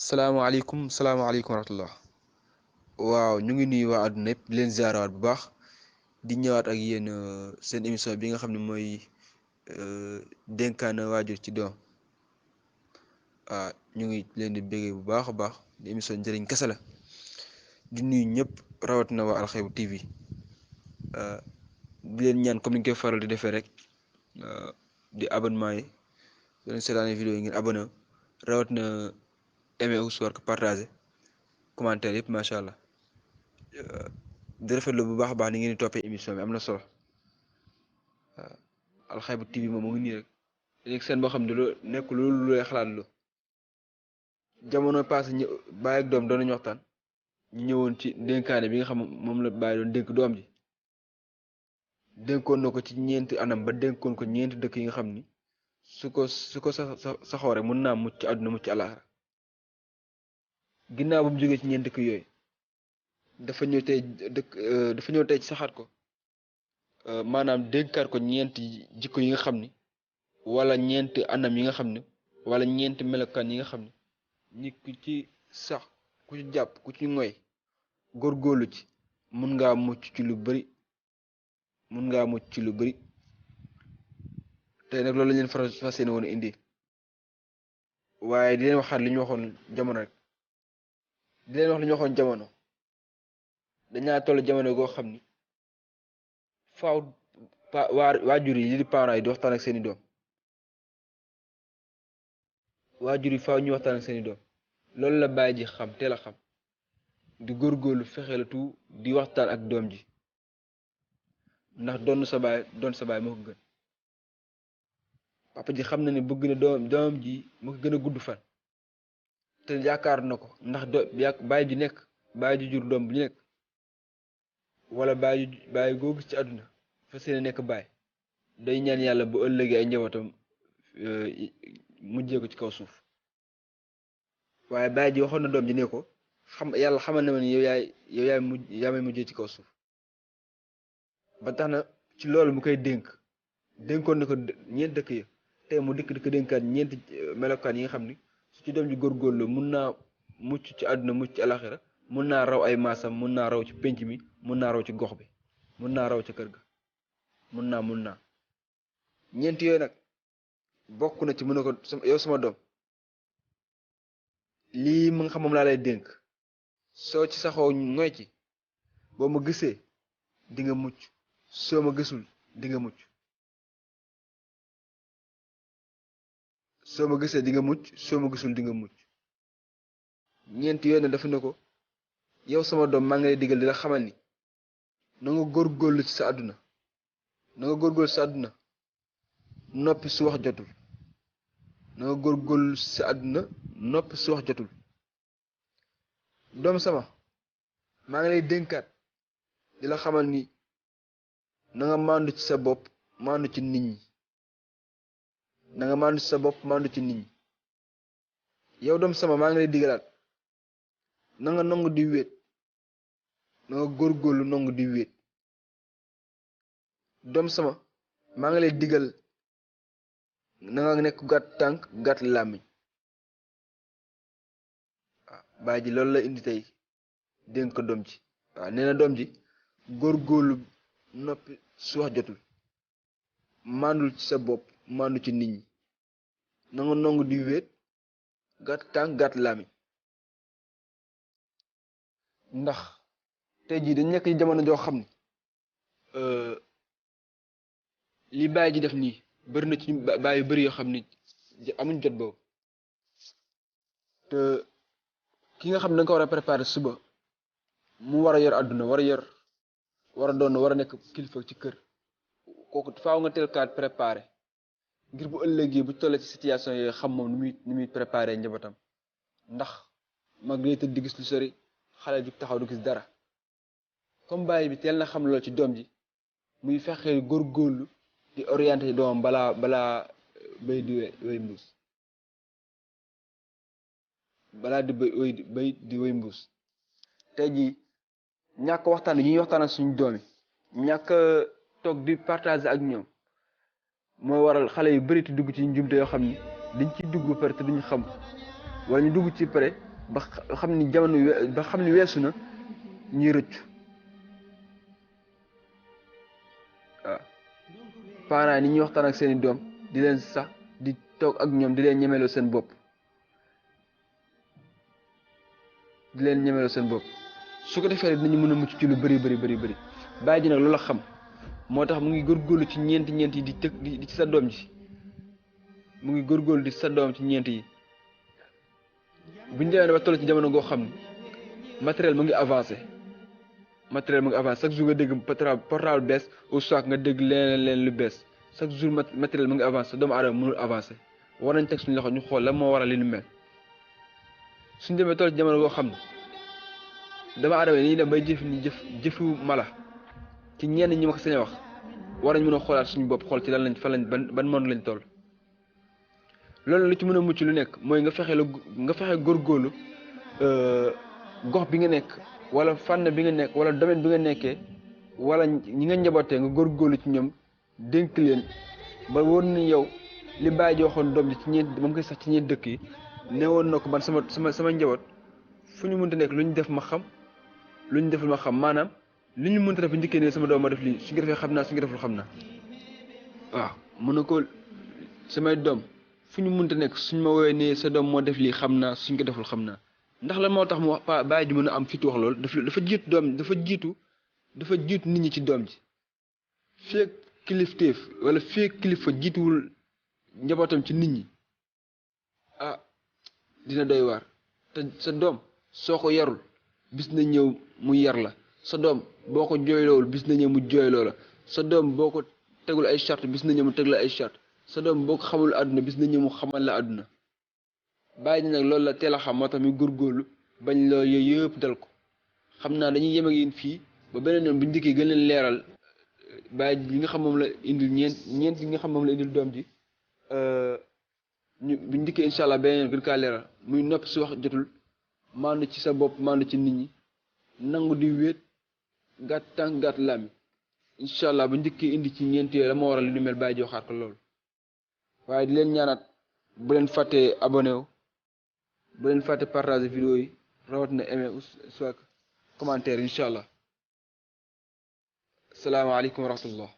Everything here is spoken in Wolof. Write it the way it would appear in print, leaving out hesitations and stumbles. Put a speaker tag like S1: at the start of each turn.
S1: salaamaaleykum wa rahmatullah. waaw ñu ngi nuyu waa àdduna yëpp di leen ziarawaat bu baax di ñëwaat ak yéen seen émission bi nga xam ne mooy dénkaane waajur ci doom. ñu ngi leen di béggee bu baax a baax di émission njëriñ kese la di nuyu ñëpp rawatina waa Alxaybu TV. di leen ñaan comme ni ñu koy faral di defee rek di abonnement yi di leen seetaane vidéo yi ngeen abonné rawatina aimé ou soit partagé commentaire yëpp macha allah. di rafetlu bu baax a baax ni ngeen di toppee émission bi am na solo. Alxaybu TV moom mu ngi nii rek léegi seen boo xam ne lu nekk lu lay xalaat lu jamono passé ñu baay ak doom doon nañu waxtaan ñu ñëwoon ci dénkaane bi nga xam moom la bàyyi doon dénk doom ji dénkoon na ko ci ñeenti anam ba dénkoon ko ñeenti dëkk yi nga xam ni su ko saxoo rek mën naa mucc ci àdduna mucc àllaaxira. ginnaaw bu mu jógee ci ñeenti dëkk yooyu dafa ñëw tey ci saxaat ko maanaam dénkaat ko ñeenti jikko yi nga xam ni wala ñeenti anam yi nga xam ne wala ñeenti melokaan yi nga xam ne nit ku ci sax ku ci jàpp ku ci ngoy góorgóorlu ci mun ngaa mucc ci lu bari tey nag loolu la leen fas yéene woon indi waaye di leen waxaat li ñu waxoon jamono rek di leen wax li ñu waxoon jamono dañaa toll jamono goo xam ni faaw waajur yi li di parents yi di waxtaan ak seeni doom waajur yi faaw ñu waxtaan ak seeni doom loolu la bàyyi ji xam teel a xam di góorgóorlu fexe la tout di waxtaan ak doom ji ndax doon sa baay moo ko gën. papa ji xam na ne bëgg na doom ji moo ko gën a gudd fan te yaakaar na ko ndax bàyyi ji nekk bàyyi ji jur doom bu nekk wala bàyyi goo gis ci àdduna fas yéene nekk baay day ñaan yàlla bu ëllëgee ay njabootam mujjee ko ci kaw suuf. waaye bàyyi ji waxoon na doom ji ne ko yàlla xamal na ma ni yow yaa may mujjee ci kaw suuf ba tax na ci loolu mu koy dénkoon na ko ñeent dëkk ya tey mu dikk di ko dénkaat ñeenti melokaan yi nga xam ni su ci doom ji góorgóorlu mun naa mucc ci àdduna mucc ci alaxira mun naa raw ay maasam mun naa raw ci pénc mi mun naa raw ci gox bi mun naa raw ci kër ga mun naa ñeenti yooyu nag bokk na ci mun na ko yow sama doom lii mu nga xam moom laa lay dénk soo ci saxoo ngoy ci boo ma gisee di nga mucc soo ma gisul di nga mucc soo ma gisee di nga mucc soo ma gisul di nga mucc ñeenti yooyu nag dafa ne ko yow sama doom maa ngi lay digal di la xamal ni na nga góorgóorlu ci sa àdduna noppi su wax jotul na nga góorgóorlu ci sa àdduna noppi su wax jotul. doom sama maa ngi lay dénkaat di la xamal ni na nga màndu ci sa bopp màndu ci nit ñi yow doom sama maa ngi lay digalaat na nga nangu di wéet na nga góorgóorlu nangu di wéet. doom sama maa ngi lay digal na nga nekk gàtt tànk gàtt làmmiñ. bàyyi ji loolu la indi tey dénk ko doom ji nee na doom ji góorgóorlu noppi su wax jotul màndul ci sa bopp màndu ci nit ñi na nga nangu di wéet gàtt tànk gàtt làmmiñ. ndax tey jii dañ nekk ci jamono joo xam ne li bàyyi ji def nii bëri na ci bàyyi yu bëri yoo xam ni amuñ jot boobu te ki nga xam ne da nga ko war a préparer suba mu war a yor àdduna war a nekk kilifa ci kër kooku faaw nga teel kaat préparer ngir bu ëllëgee bu tollee ci situation yooyu xam moom ni muy préparer njabootam ndax mag day tëdd di gis lu sori xale ju taxaw du gis dara comme bàyyi bi teel na xam loolu ci doom ji muy fexe góorgóorlu di orienté doomam balaa bay di wéy mbuus tey jii ñàkk waxtaan yi ñuy waxtaan ak suñu doom yi ñàkk toog di partager ak ñoom moo waral xale yu bëri te dugg ci njumte yoo xam ni dañ ci dugg ba pare te duñu xam wala ñu dugg ci pare ba xam ni jamono ba xam ni weesu na ñuy rëccu. waaw parents ni ñuy waxtaan ak seeni doom di leen sax di toog ak ñoom di leen ñemeloo seen bopp su ko defee dinañu mën a mucc ci lu bëri bàyyi ji nag loola xam moo tax mu ngi góorgóorlu ci ñeent yi di ci sa doom ji mu ngi góorgóorlu di sa doom ci ñeent yi buñu demee ba toll ci jamono goo xam ne matériel mu ngi avancé chaque jour nga dégg portable bees au soit nga dégg leen lu bees chaque jour matériel mu ngi avancé doomu aadama mënul avancé war nañ teg suñu loxo ñu xool la moo waral li nu mel suñu demee toll ci jamono goo xam ne doomu aadama yi dañuy dem bay jëfu mala ci ñenn ñi ma ko sañ a wax war nañ mën a xoolaat suñu bopp xool ci lan lañ fan lañ ban monde lañ toll. loolu lu ci mën a mucc lu nekk mooy nga fexe góorgóorlu gox bi nga nekk wala fànn bi nga nekk wala domaine bi nga nekkee wala ñi nga njabootee nga góorgóorlu ci ñoom dénk leen ba wóor na yow li bàyyi ji waxoon doom ji ci ñeent moom koy sax ci ñeent dëkk yi ne woon na ko man sama njaboot fu ñu mënta nekk lu ñu def ma xam lu ñu deful ma xam maanaam li ñu mënta def bu njëkkee ne sama doom ma def lii su ñu ko defee xam naa su ñu ko deful xam naa waaw mën na ko samay doom fu ñu mënta nekk suñ ma woowee ne sa doom moo def lii xam naa suñ ko deful xam naa ndax lan moo tax mu wax bàyyi ji mën a am fit wax loolu dafa jiitu nit ñi ci doom ji feek kilifteef wala feek kilifa jiituwul njabootam ci nit ñi ah dina doy waar te sa doom soo ko yarul bis na ñëw mu yar la sa doom boo ko jooyloowul bis na ñëw mu jooyloo la sa doom boo ko tegul ay charte bis na ñëw mu teg la ay charte sa doom boo ko xamul àdduna bis na ñëw mu xamal la àdduna bàyyi nag loolu la teel a xam moo tax mi góorgóorlu bañ loolu yooyu yëpp dal ko xam naa dañuy yem ak yéen fii ba beneen yoon bu njëkkee gën leen leeral bàyyi li nga xam moom la indil ñeent yi nga xam moom la indil doom ji bu njëkkee incha allah beneen yoon gën kaa leeral muy nopp si wax jotul maandu ci sa bopp maandu ci nit ñi nangu di wéet gàtt tànk gàtt làmmi incha allah bu njëkkee indi ci ñeent yooyu la moo waral li nu mel bàyyi ji waxaat ko loolu waaye di leen ñaanaat bu leen fàttee abonné wu bu leen fàtte partager vidéo yi rawat na aimé soit commentaire incha allah salaamaaleykum wa rahmatullah